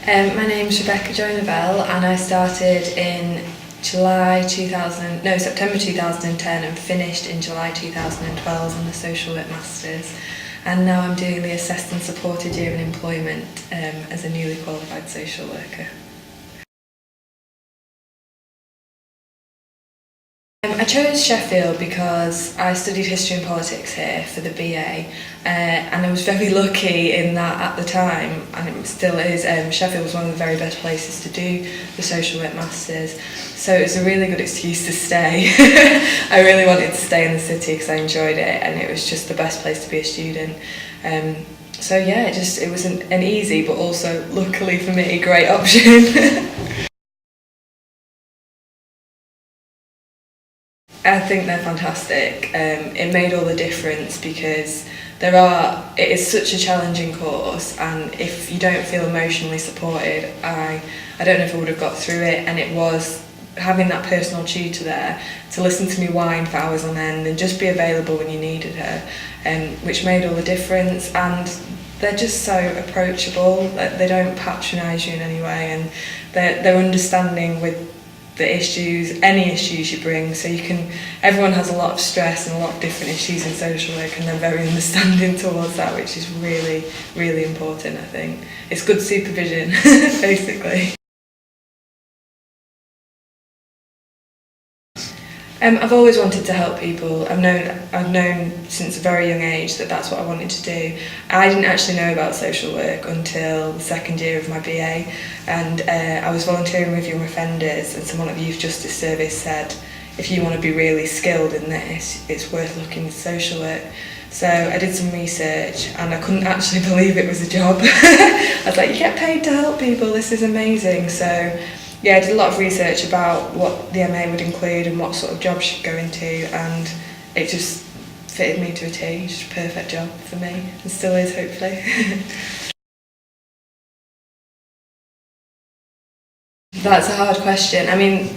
My name's Rebecca Joy Novell, and I started in September 2010 and finished in July 2012 on the Social Work Masters. And now I'm doing the Assessed and Supported Year in Employment as a newly qualified social worker. I chose Sheffield because I studied history and politics here for the BA, and I was very lucky in that at the time, and it still is, Sheffield was one of the very best places to do the social work masters, so it was a really good excuse to stay. I really wanted to stay in the city because I enjoyed it, and it was just the best place to be a student. So yeah, it was an easy but also, luckily for me, great option. I think they're fantastic. It made all the difference because it is such a challenging course, and if you don't feel emotionally supported, I don't know if I would have got through it. And it was having that personal tutor there to listen to me whine for hours on end and just be available when you needed her, which made all the difference. And they're just so approachable. They don't patronise you in any way, and they're understanding with any issues you bring, so everyone has a lot of stress and a lot of different issues in social work, and they're very understanding towards that, which is really, really important. I think it's good supervision, basically. I've always wanted to help people. I've known since a very young age that that's what I wanted to do. I didn't actually know about social work until the second year of my BA, and I was volunteering with young offenders, and someone at the Youth Justice Service said, if you want to be really skilled in this, it's worth looking at social work. So I did some research, and I couldn't actually believe it was a job. I was like, you get paid to help people, this is amazing. So yeah, I did a lot of research about what the MA would include and what sort of jobs she'd go into, and it just fitted me to a T. Just a perfect job for me, and still is, hopefully. That's a hard question. I mean,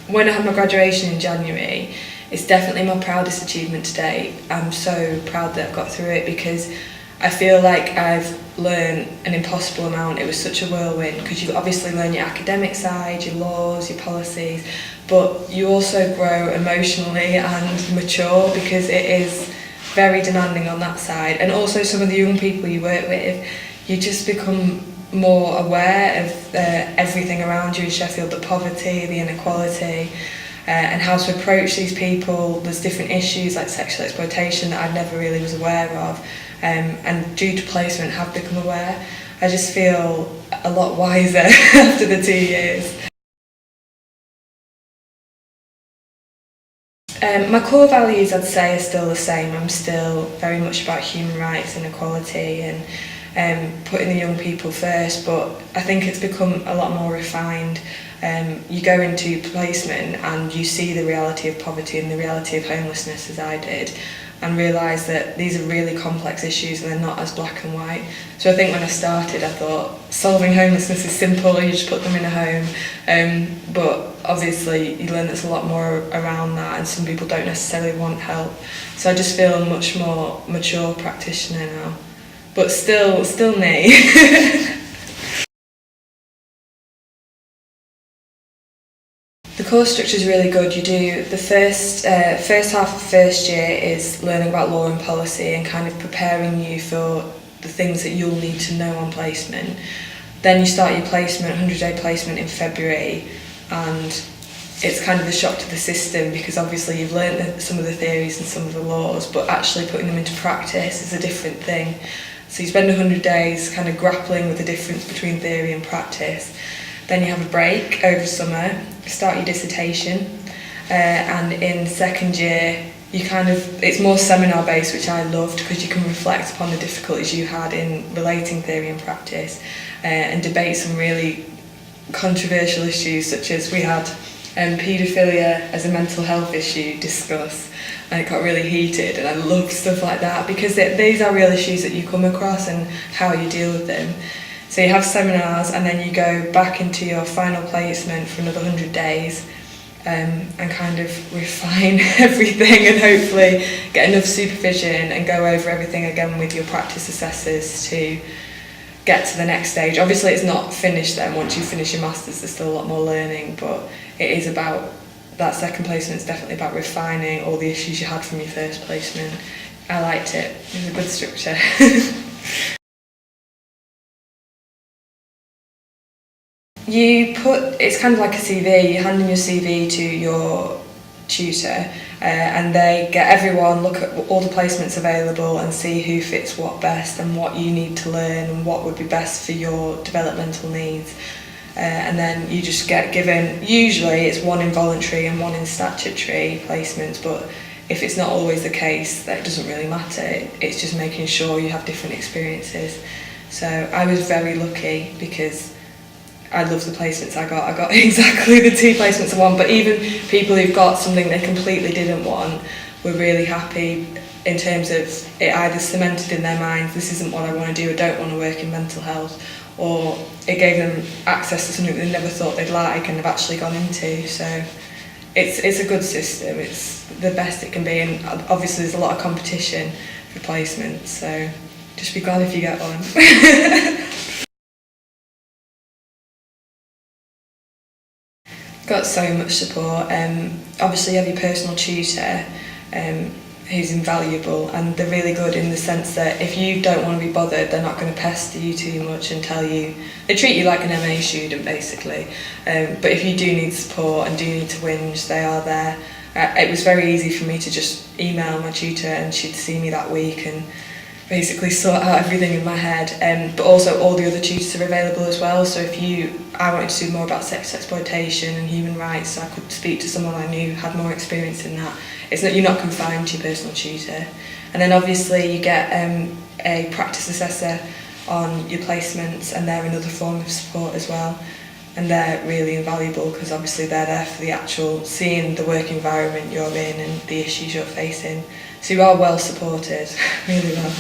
when I had my graduation in January, it's definitely my proudest achievement to date. I'm so proud that I've got through it because I feel like I've learned an impossible amount. It was such a whirlwind because you obviously learn your academic side, your laws, your policies, but you also grow emotionally and mature because it is very demanding on that side. And also some of the young people you work with, you just become more aware of everything around you in Sheffield, the poverty, the inequality, and how to approach these people. There's different issues like sexual exploitation that I never really was aware of, and due to placement have become aware. I just feel a lot wiser after the 2 years. My core values, I'd say, are still the same. I'm still very much about human rights and equality and putting the young people first, but I think it's become a lot more refined. You go into placement and you see the reality of poverty and the reality of homelessness, as I did, and realise that these are really complex issues and they're not as black and white. So I think when I started, I thought solving homelessness is simple, you just put them in a home, but obviously you learn there's a lot more around that, and some people don't necessarily want help. So I just feel a much more mature practitioner now, but still me. The course structure is really good. You do the first half of first year is learning about law and policy and kind of preparing you for the things that you'll need to know on placement. Then you start your placement, 100-day placement in February, and it's kind of a shock to the system because obviously you've learned some of the theories and some of the laws, but actually putting them into practice is a different thing. So you spend 100 days kind of grappling with the difference between theory and practice. Then you have a break over summer, start your dissertation, and in second year it's more seminar based, which I loved because you can reflect upon the difficulties you had in relating theory and practice, and debate some really controversial issues, such as we had paedophilia as a mental health issue discussed, and it got really heated, and I loved stuff like that because these are real issues that you come across and how you deal with them. So you have seminars, and then you go back into your final placement for another 100 days, and kind of refine everything and hopefully get enough supervision and go over everything again with your practice assessors to get to the next stage. Obviously it's not finished then. Once you finish your masters there's still a lot more learning, but it is about, that second placement is definitely about refining all the issues you had from your first placement. I liked it. It was a good structure. It's kind of like a CV, you hand in your CV to your tutor and they get everyone, look at all the placements available and see who fits what best and what you need to learn and what would be best for your developmental needs. And then you just get given, usually it's one in voluntary and one in statutory placements, but if it's not always the case, that doesn't really matter. It's just making sure you have different experiences. So I was very lucky because I love the placements I got. I got exactly the 2 placements I want, but even people who've got something they completely didn't want were really happy in terms of it either cemented in their minds, this isn't what I want to do, I don't want to work in mental health, or it gave them access to something they never thought they'd like and have actually gone into. So it's a good system, it's the best it can be, and obviously there's a lot of competition for placements, so just be glad if you get one. Got so much support. Obviously you have your personal tutor who's invaluable, and they're really good in the sense that if you don't want to be bothered, they're not going to pester you too much and tell you, they treat you like an MA student basically, but if you do need support and do need to whinge, they are there. It was very easy for me to just email my tutor and she'd see me that week and basically sort out everything in my head, but also all the other tutors are available as well, so I wanted to do more about sex exploitation and human rights, so I could speak to someone I knew had more experience in that. You're not confined to your personal tutor. And then obviously you get a practice assessor on your placements, and they're another form of support as well, and they're really invaluable because obviously they're there for the actual seeing the work environment you're in and the issues you're facing. So you are well supported, really well.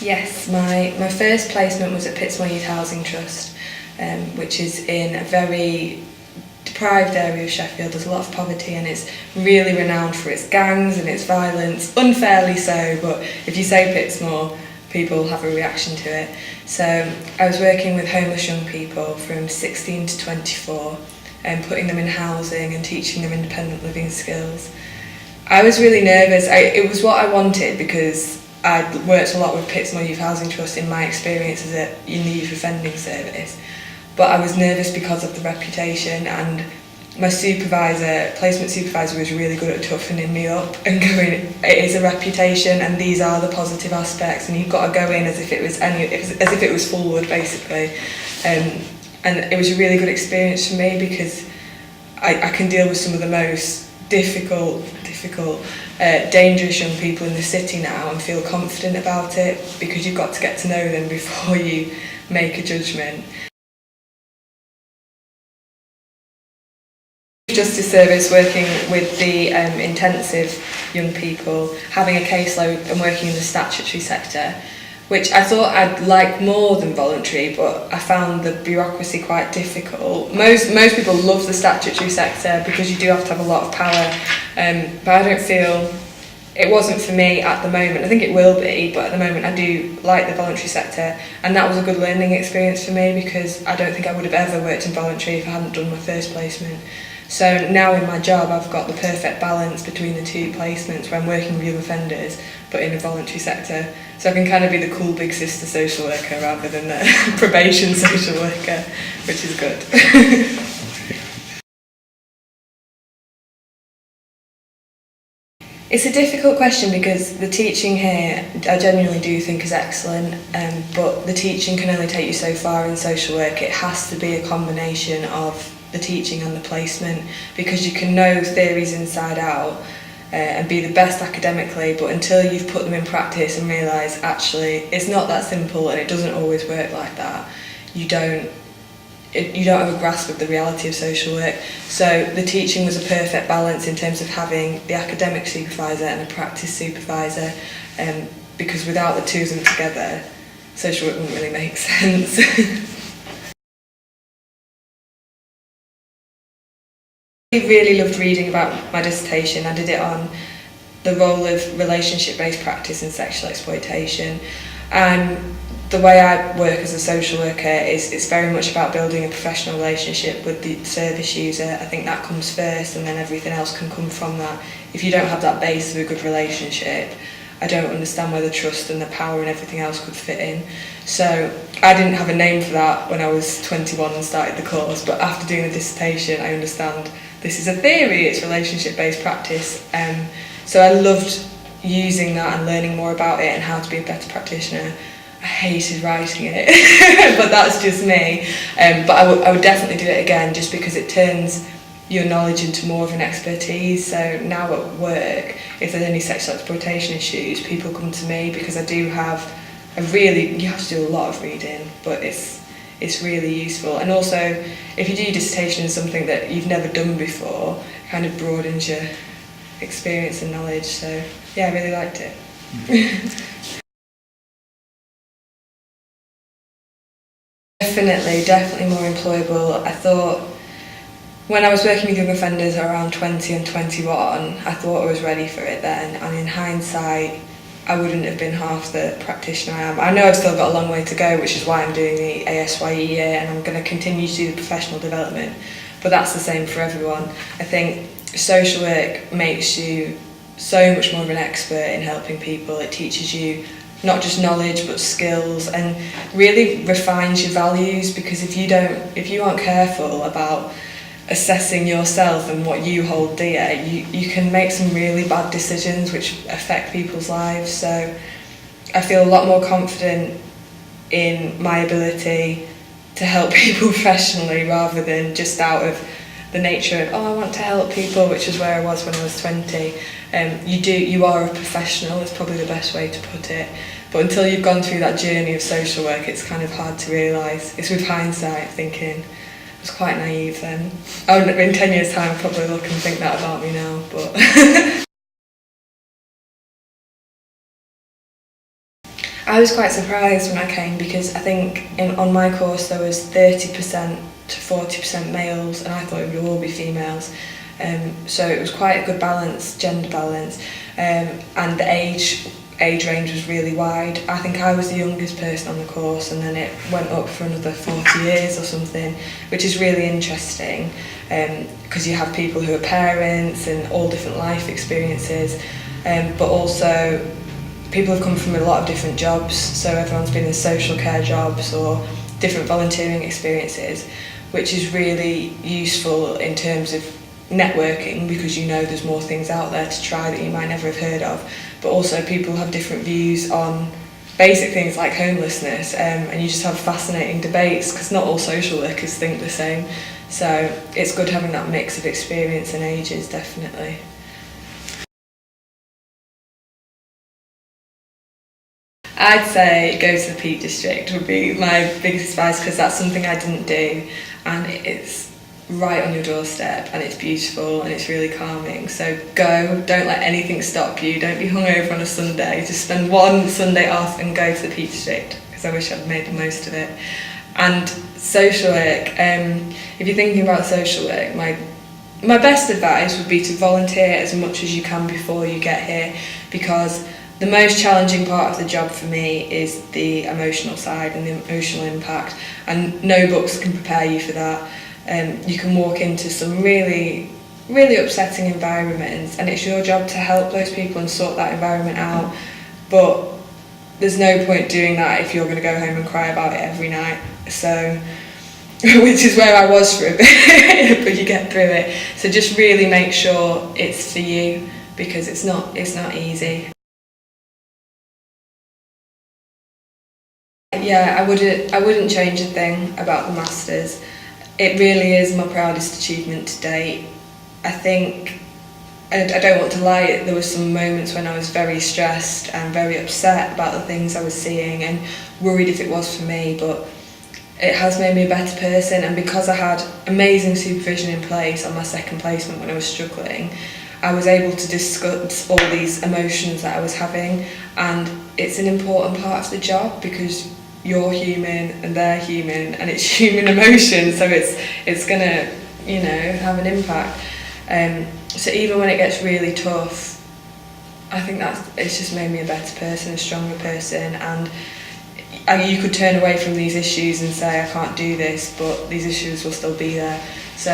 Yes, my first placement was at Pitsmoor Youth Housing Trust, which is in a very deprived area of Sheffield. There's a lot of poverty and it's really renowned for its gangs and its violence, unfairly so, but if you say Pitsmoor, people have a reaction to it. So I was working with homeless young people from 16 to 24 and putting them in housing and teaching them independent living skills. I was really nervous. It was what I wanted because I'd worked a lot with Pitsmoor Youth Housing Trust in my experience in the youth offending service, but I was nervous because of the reputation, and my placement supervisor was really good at toughening me up and going, it is a reputation and these are the positive aspects and you've got to go in as if it was forward basically. And it was a really good experience for me because I can deal with some of the most difficult, dangerous young people in the city now and feel confident about it because you've got to get to know them before you make a judgment. Justice service, working with the intensive young people, having a caseload and working in the statutory sector, which I thought I'd like more than voluntary, but I found the bureaucracy quite difficult. Most people love the statutory sector because you do have to have a lot of power, but I don't feel it wasn't for me at the moment. I think it will be, but at the moment I do like the voluntary sector, and that was a good learning experience for me because I don't think I would have ever worked in voluntary if I hadn't done my first placement. So now in my job I've got the perfect balance between the 2 placements where I'm working with young offenders but in a voluntary sector. So I can kind of be the cool big sister social worker rather than the probation social worker, which is good. It's a difficult question because the teaching here I genuinely do think is excellent, but the teaching can only take you so far in social work. It has to be a combination of the teaching and the placement because you can know theories inside out and be the best academically, but until you've put them in practice and realise actually it's not that simple and it doesn't always work like that, you don't have a grasp of the reality of social work. So the teaching was a perfect balance in terms of having the academic supervisor and a practice supervisor, because without the 2 of them together, social work wouldn't really make sense. I really loved reading about my dissertation. I did it on the role of relationship-based practice and sexual exploitation. And the way I work as a social worker is it's very much about building a professional relationship with the service user. I think that comes first, and then everything else can come from that. If you don't have that base of a good relationship, I don't understand where the trust and the power and everything else could fit in. So I didn't have a name for that when I was 21 and started the course, but after doing the dissertation I understand this is a theory, it's relationship-based practice. So I loved using that and learning more about it and how to be a better practitioner. I hated writing it, but that's just me. But I would definitely do it again, just because it turns your knowledge into more of an expertise. So now at work, if there's any sexual exploitation issues, people come to me because I do have you have to do a lot of reading, but it's really useful. And also, if you do your dissertation in something that you've never done before, it kind of broadens your experience and knowledge. So yeah, I really liked it. Definitely more employable. I thought when I was working with young offenders around 20 and 21, I thought I was ready for it then, and in hindsight I wouldn't have been half the practitioner I am. I know I've still got a long way to go, which is why I'm doing the ASYE year, and I'm going to continue to do the professional development, but that's the same for everyone. I think social work makes you so much more of an expert in helping people. It teaches you not just knowledge but skills, and really refines your values, because if you aren't careful about assessing yourself and what you hold dear, you can make some really bad decisions which affect people's lives. So I feel a lot more confident in my ability to help people professionally, rather than just out of the nature of, I want to help people, which is where I was when I was 20. You are a professional, is probably the best way to put it. But until you've gone through that journey of social work, it's kind of hard to realise. It's with hindsight thinking, I was quite naive then. In 10 years' time I'll probably look and think that about me now, but I was quite surprised when I came, because I think on my course there was 30% to 40% males, and I thought it would all be females. So it was quite a good balance, gender balance, and the age range was really wide. I think I was the youngest person on the course, and then it went up for another 40 years or something, which is really interesting, because you have people who are parents and all different life experiences, but also people have come from a lot of different jobs, so everyone's been in social care jobs or different volunteering experiences, which is really useful in terms of networking, because you know there's more things out there to try that you might never have heard of. But also people have different views on basic things like homelessness, and you just have fascinating debates, because not all social workers think the same. So it's good having that mix of experience and ages, definitely. I'd say go to the Peak District would be my biggest advice, because that's something I didn't do, and it's right on your doorstep, and it's beautiful and it's really calming. So go, don't let anything stop you, don't be hungover on a Sunday, just spend one Sunday off and go to the Peak District, because I wish I'd made the most of it. And social work, if you're thinking about social work, my best advice would be to volunteer as much as you can before you get here, because the most challenging part of the job for me is the emotional side and the emotional impact, and no books can prepare you for that. You can walk into some really, really upsetting environments, and it's your job to help those people and sort that environment out, but there's no point doing that if you're going to go home and cry about it every night. So, which is where I was for a bit, but you get through it. So just really make sure it's for you, because it's not easy. Yeah, I wouldn't change a thing about the Masters. It really is my proudest achievement to date. I think, and I don't want to lie, there were some moments when I was very stressed and very upset about the things I was seeing and worried if it was for me, but it has made me a better person. And because I had amazing supervision in place on my second placement when I was struggling, I was able to discuss all these emotions that I was having, and it's an important part of the job, because you're human and they're human, and it's human emotion, so it's gonna, have an impact. So even when it gets really tough, I think it's just made me a better person, a stronger person, and you could turn away from these issues and say I can't do this, but these issues will still be there. So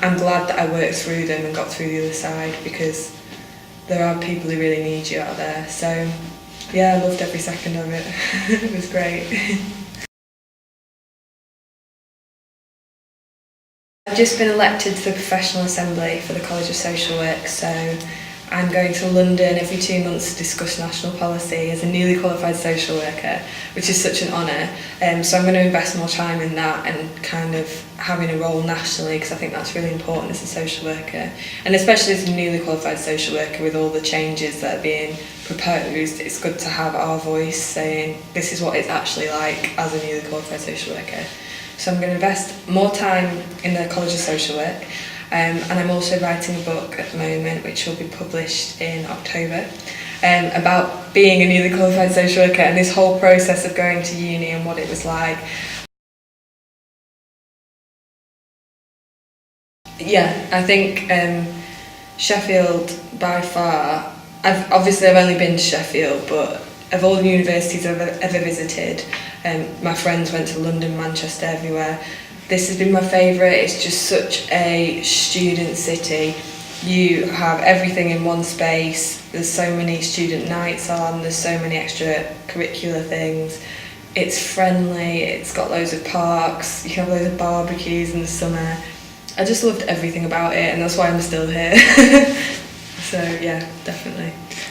I'm glad that I worked through them and got through the other side, because there are people who really need you out there. So yeah, I loved every second of it. It was great. I've just been elected to the Professional Assembly for the College of Social Work, so I'm going to London every 2 months to discuss national policy as a newly qualified social worker, which is such an honour. So I'm going to invest more time in that and kind of having a role nationally, because I think that's really important as a social worker. And especially as a newly qualified social worker, with all the changes that are being proposed, it's good to have our voice saying this is what it's actually like as a newly qualified social worker. So I'm going to invest more time in the College of Social Work. And I'm also writing a book at the moment, which will be published in October, about being a newly qualified social worker and this whole process of going to uni and what it was like. Yeah, I think Sheffield by far. I've only been to Sheffield, but of all the universities I've ever visited, my friends went to London, Manchester, everywhere. This has been my favourite. It's just such a student city. You have everything in one space. There's so many student nights on, there's so many extracurricular things. It's friendly, it's got loads of parks, you can have loads of barbecues in the summer. I just loved everything about it, and that's why I'm still here. So yeah, definitely.